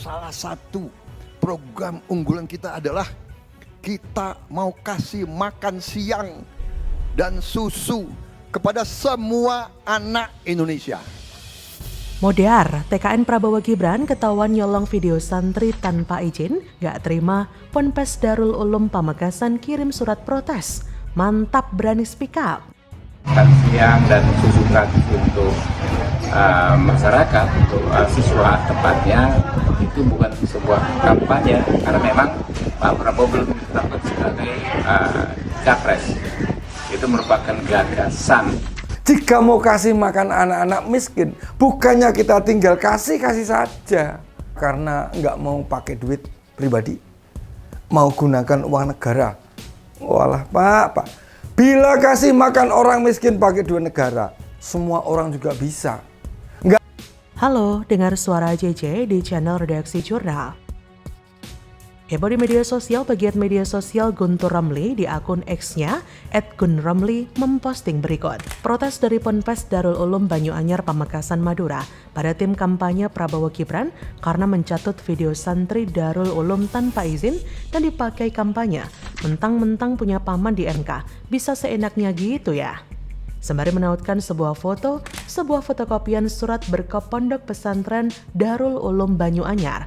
salah satu program unggulan kita adalah kita mau kasih makan siang dan susu kepada semua anak Indonesia. Modar, TKN Prabowo Gibran ketahuan nyolong video santri tanpa izin, gak terima, Ponpes Darul Ulum Pamekasan kirim surat protes. Mantap berani speak up. Makan siang dan susu gratis untuk masyarakat, untuk siswa tepatnya, itu bukan sebuah kampanye, karena memang Pak Prabowo belum ditetapkan sebagai capres. Itu merupakan gagasan. Jika mau kasih makan anak-anak miskin, bukannya kita tinggal kasih saja. Karena nggak mau pakai duit pribadi, mau gunakan uang negara. Walah Pak. Bila kasih makan orang miskin pakai duit negara, semua orang juga bisa. Halo, dengar suara JJ di channel Redaksi Jurnal. Heboh di media sosial, pegiat media sosial Guntur Romli di akun X-nya @gunromli memposting berikut. Protes dari Ponpes Darul Ulum Banyuanyar Pamekasan Madura pada tim kampanye Prabowo Gibran karena mencatut video santri Darul Ulum tanpa izin dan dipakai kampanye. Mentang-mentang punya paman di MK, bisa seenaknya gitu ya. Sembari menautkan sebuah fotokopian surat berkop Pondok Pesantren Darul Ulum Banyuanyar.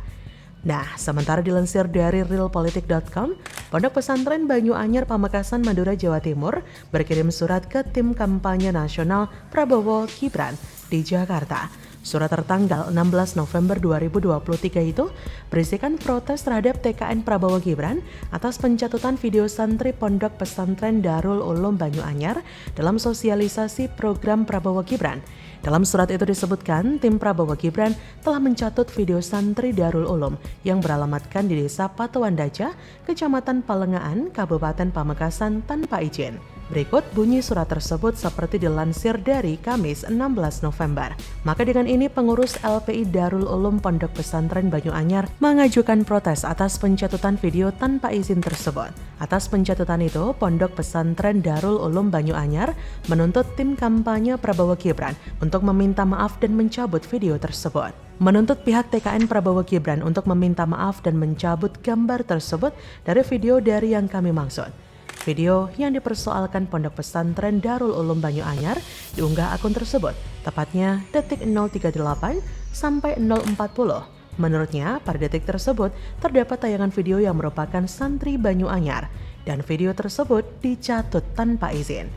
Nah, sementara dilansir dari realpolitik.com, Pondok Pesantren Banyuanyar Pamekasan Madura Jawa Timur berkirim surat ke tim kampanye nasional Prabowo Gibran di Jakarta. Surat tertanggal 16 November 2023 itu berisikan protes terhadap TKN Prabowo Gibran atas pencatutan video santri Pondok Pesantren Darul Ulum Banyuanyar dalam sosialisasi program Prabowo Gibran. Dalam surat itu disebutkan, tim Prabowo Gibran telah mencatut video santri Darul Ulum yang beralamatkan di Desa Patuandaja, Kecamatan Palengaan, Kabupaten Pamekasan tanpa izin. Berikut bunyi surat tersebut seperti dilansir dari Kamis 16 November. Maka dengan ini pengurus LPI Darul Ulum Pondok Pesantren Banyuanyar mengajukan protes atas pencatutan video tanpa izin tersebut. Atas pencatutan itu, Pondok Pesantren Darul Ulum Banyuanyar menuntut tim kampanye Prabowo Gibran untuk meminta maaf dan mencabut video tersebut. Menuntut pihak TKN Prabowo Gibran untuk meminta maaf dan mencabut gambar tersebut dari video dari yang kami maksud. Video yang dipersoalkan Pondok Pesantren Darul Ulum Banyuanyar diunggah akun tersebut, tepatnya detik 038 sampai 040. Menurutnya, pada detik tersebut terdapat tayangan video yang merupakan santri Banyuanyar dan video tersebut dicatut tanpa izin.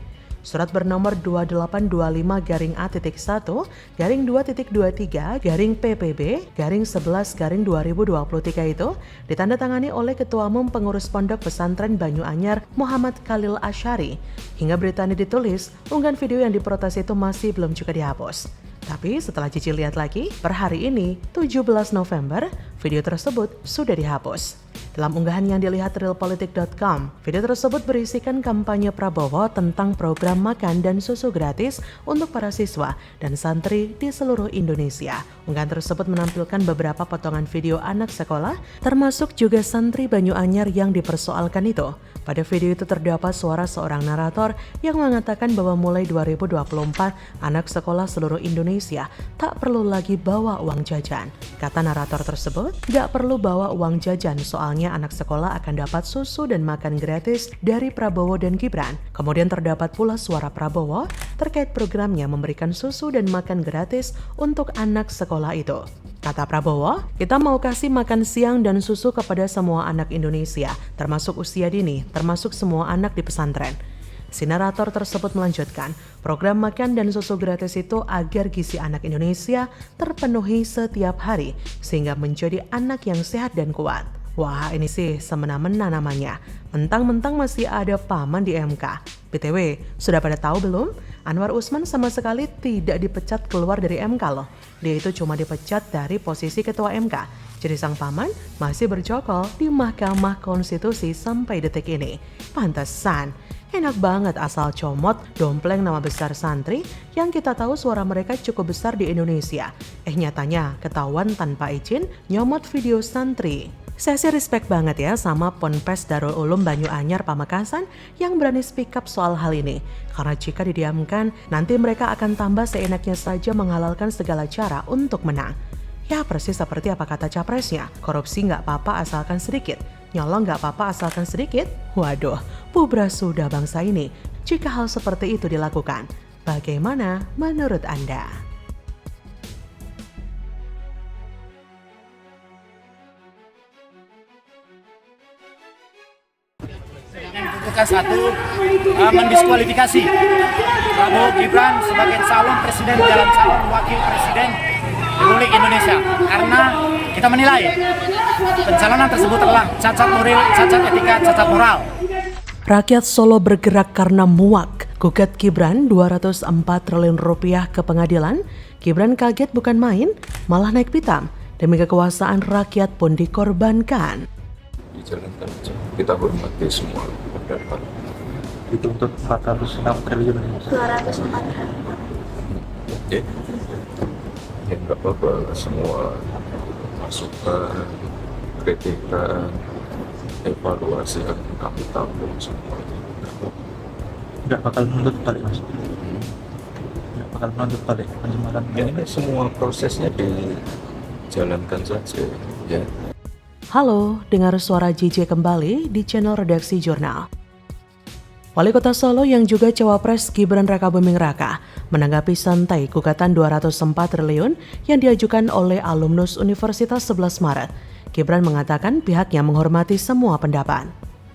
Surat bernomor 2825-A1-2-23-PPB-11-2023 itu ditandatangani oleh Ketua Umum Pengurus Pondok Pesantren Banyuanyar Muhammad Khalil Asyari. Hingga berita ini ditulis, unggahan video yang diprotes itu masih belum juga dihapus. Tapi setelah Cici lihat lagi, per hari ini, 17 November, video tersebut sudah dihapus. Dalam unggahan yang dilihat realpolitik.com, video tersebut berisikan kampanye Prabowo tentang program makan dan susu gratis untuk para siswa dan santri di seluruh Indonesia. Unggahan tersebut menampilkan beberapa potongan video anak sekolah, termasuk juga santri Banyuanyar yang dipersoalkan itu. Pada video itu terdapat suara seorang narator yang mengatakan bahwa mulai 2024, anak sekolah seluruh Indonesia tak perlu lagi bawa uang jajan. Kata narator tersebut, gak perlu bawa uang jajan soalnya anak sekolah akan dapat susu dan makan gratis dari Prabowo dan Gibran. Kemudian terdapat pula suara Prabowo terkait programnya memberikan susu dan makan gratis untuk anak sekolah itu. Kata Prabowo, kita mau kasih makan siang dan susu kepada semua anak Indonesia, termasuk usia dini, termasuk semua anak di pesantren. Si narator tersebut melanjutkan, program makan dan susu gratis itu agar gizi anak Indonesia terpenuhi setiap hari, sehingga menjadi anak yang sehat dan kuat. Wah, ini sih semena-mena namanya. Mentang-mentang masih ada paman di MK. BTW, sudah pada tahu belum? Anwar Usman sama sekali tidak dipecat keluar dari MK loh. Dia itu cuma dipecat dari posisi ketua MK. Jadi sang paman masih bercokol di Mahkamah Konstitusi sampai detik ini. Pantesan, enak banget asal comot dompleng nama besar santri yang kita tahu suara mereka cukup besar di Indonesia. Nyatanya ketahuan tanpa izin nyomot video santri. Saya sih respect banget ya sama Ponpes Darul Ulum Banyuanyar Pamekasan yang berani speak up soal hal ini. Karena jika didiamkan, nanti mereka akan tambah seenaknya saja menghalalkan segala cara untuk menang. Ya persis seperti apa kata capresnya, korupsi nggak apa-apa asalkan sedikit, nyolong nggak apa-apa asalkan sedikit. Waduh, bubrah sudah bangsa ini jika hal seperti itu dilakukan. Bagaimana menurut Anda? Yang dibutuhkan satu, mendiskualifikasi Prabowo Gibran sebagai calon presiden dalam calon wakil presiden Republik Indonesia, karena kita menilai pencalonan tersebut adalah cacat moral, cacat etika, cacat moral. Rakyat Solo bergerak karena muak. Gugat Gibran 204 triliun rupiah ke pengadilan. Gibran kaget bukan main, malah naik pitam. Demi kekuasaan rakyat pun dikorbankan. Dijalankan aja. Kita hormati semua pendapat. Dituntut 406 triliun. 204. Ya, ya nggak apa-apa, semua masukan, kritikan, evaluasi akan kami tampung semua. Nggak bakal menuntut balik, Mas. Nggak bakal menuntut balik pencemaran. Ya, ini semua prosesnya dijalankan saja, ya. Halo, dengar suara JJ kembali di channel Redaksi Jurnal. Wali Kota Solo yang juga Cawapres Gibran Rakabuming Raka menanggapi santai gugatan 204 triliun yang diajukan oleh alumnus Universitas 11 Maret. Gibran mengatakan pihaknya menghormati semua pendapat.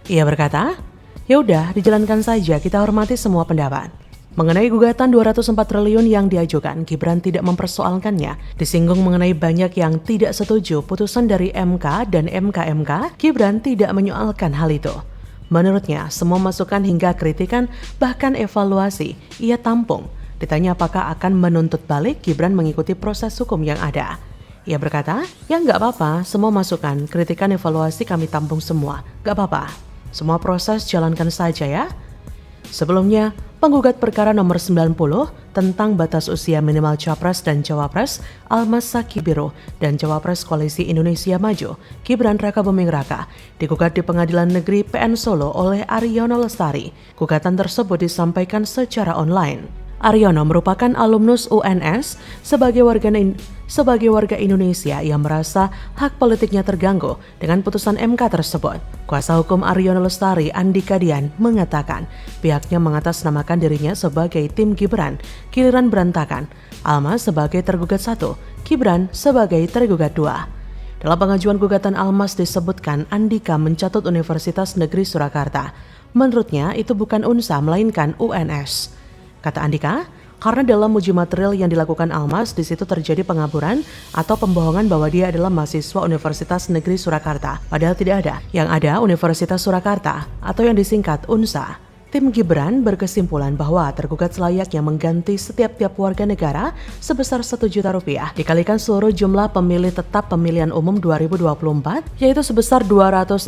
Ia berkata, "Ya udah, dijalankan saja, kita hormati semua pendapat." Mengenai gugatan 204 triliun yang diajukan, Gibran tidak mempersoalkannya. Disinggung mengenai banyak yang tidak setuju putusan dari MK dan MK, Gibran tidak menyoalkan hal itu. Menurutnya, semua masukan hingga kritikan bahkan evaluasi ia tampung. Ditanya apakah akan menuntut balik, Gibran mengikuti proses hukum yang ada. Ia berkata, "Ya nggak apa-apa, semua masukan, kritikan, evaluasi kami tampung semua. Nggak apa-apa, semua proses jalankan saja ya." Sebelumnya, penggugat perkara nomor 90 tentang batas usia minimal Capres dan Cawapres Almas Sakibiro dan Cawapres Koalisi Indonesia Maju Gibran Rakabuming Raka digugat di Pengadilan Negeri PN Solo oleh Aryono Lestari. Gugatan tersebut disampaikan secara online. Aryono merupakan alumnus UNS sebagai warga Indonesia yang merasa hak politiknya terganggu dengan putusan MK tersebut. Kuasa hukum Aryono Lestari, Andika Dian, mengatakan pihaknya mengatasnamakan dirinya sebagai tim Gibran, giliran berantakan. Almas sebagai tergugat 1, Gibran sebagai tergugat 2. Dalam pengajuan gugatan Almas disebutkan Andika mencatut Universitas Negeri Surakarta. Menurutnya itu bukan UNSA melainkan UNS. Kata Andika, karena dalam uji material yang dilakukan Almas di situ terjadi pengaburan atau pembohongan bahwa dia adalah mahasiswa Universitas Negeri Surakarta. Padahal tidak ada. Yang ada Universitas Surakarta atau yang disingkat UNSA. Tim Gibran berkesimpulan bahwa tergugat selayaknya mengganti setiap warga negara sebesar Rp1 juta dikalikan seluruh jumlah pemilih tetap pemilihan umum 2024 yaitu sebesar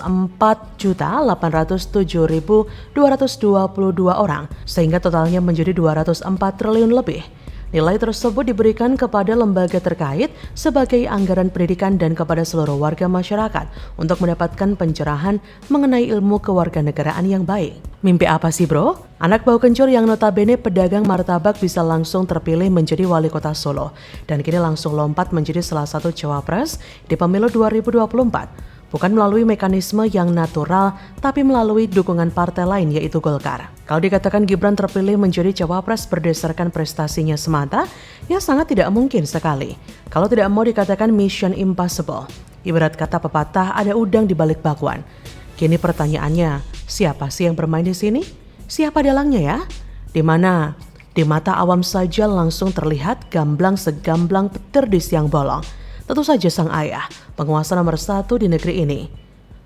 204.807.222 orang sehingga totalnya menjadi 204 triliun lebih. Nilai tersebut diberikan kepada lembaga terkait sebagai anggaran pendidikan dan kepada seluruh warga masyarakat untuk mendapatkan pencerahan mengenai ilmu kewarganegaraan yang baik. Mimpi apa sih bro? Anak bau kencur yang notabene pedagang martabak bisa langsung terpilih menjadi wali kota Solo dan kini langsung lompat menjadi salah satu cawapres di pemilu 2024. Bukan melalui mekanisme yang natural, tapi melalui dukungan partai lain yaitu Golkar. Kalau dikatakan Gibran terpilih menjadi cawapres berdasarkan prestasinya semata, ya sangat tidak mungkin sekali. Kalau tidak mau dikatakan mission impossible. Ibarat kata pepatah ada udang di balik bakwan. Kini pertanyaannya, siapa sih yang bermain di sini? Siapa dalangnya ya? Di mana? Di mata awam saja langsung terlihat gamblang segamblang petir di siang bolong. Tentu saja sang ayah, penguasa nomor 1 di negeri ini.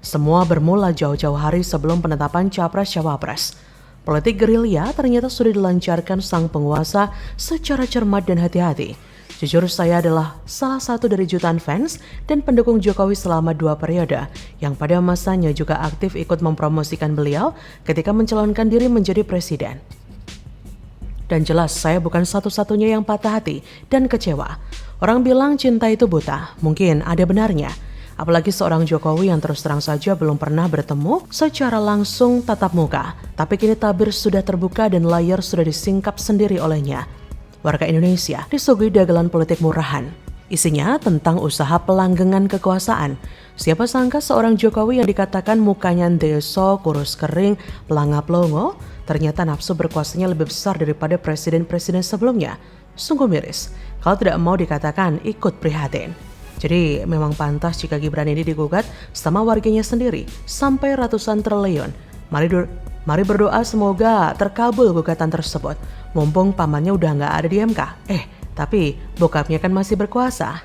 Semua bermula jauh-jauh hari sebelum penetapan capres-cawapres. Politik gerilya ternyata sudah dilancarkan sang penguasa secara cermat dan hati-hati. Jujur saya adalah salah satu dari jutaan fans dan pendukung Jokowi selama 2 periode yang pada masanya juga aktif ikut mempromosikan beliau ketika mencalonkan diri menjadi presiden. Dan jelas saya bukan satu-satunya yang patah hati dan kecewa. Orang bilang cinta itu buta, mungkin ada benarnya. Apalagi seorang Jokowi yang terus terang saja belum pernah bertemu secara langsung tatap muka. Tapi kini tabir sudah terbuka dan layar sudah disingkap sendiri olehnya. Warga Indonesia disuguhi dagelan politik murahan. Isinya tentang usaha pelanggengan kekuasaan. Siapa sangka seorang Jokowi yang dikatakan mukanya ndeso, kurus kering, pelangap longo, ternyata nafsu berkuasanya lebih besar daripada presiden-presiden sebelumnya. Sungguh miris, kalau tidak mau dikatakan ikut prihatin. Jadi memang pantas jika Gibran ini digugat sama warganya sendiri sampai ratusan triliun. Mari berdoa semoga terkabul gugatan tersebut. Mumpung pamannya udah nggak ada di MK. Tapi bokapnya kan masih berkuasa.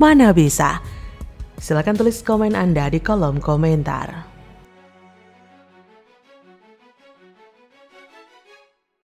Mana bisa? Silakan tulis komen Anda di kolom komentar.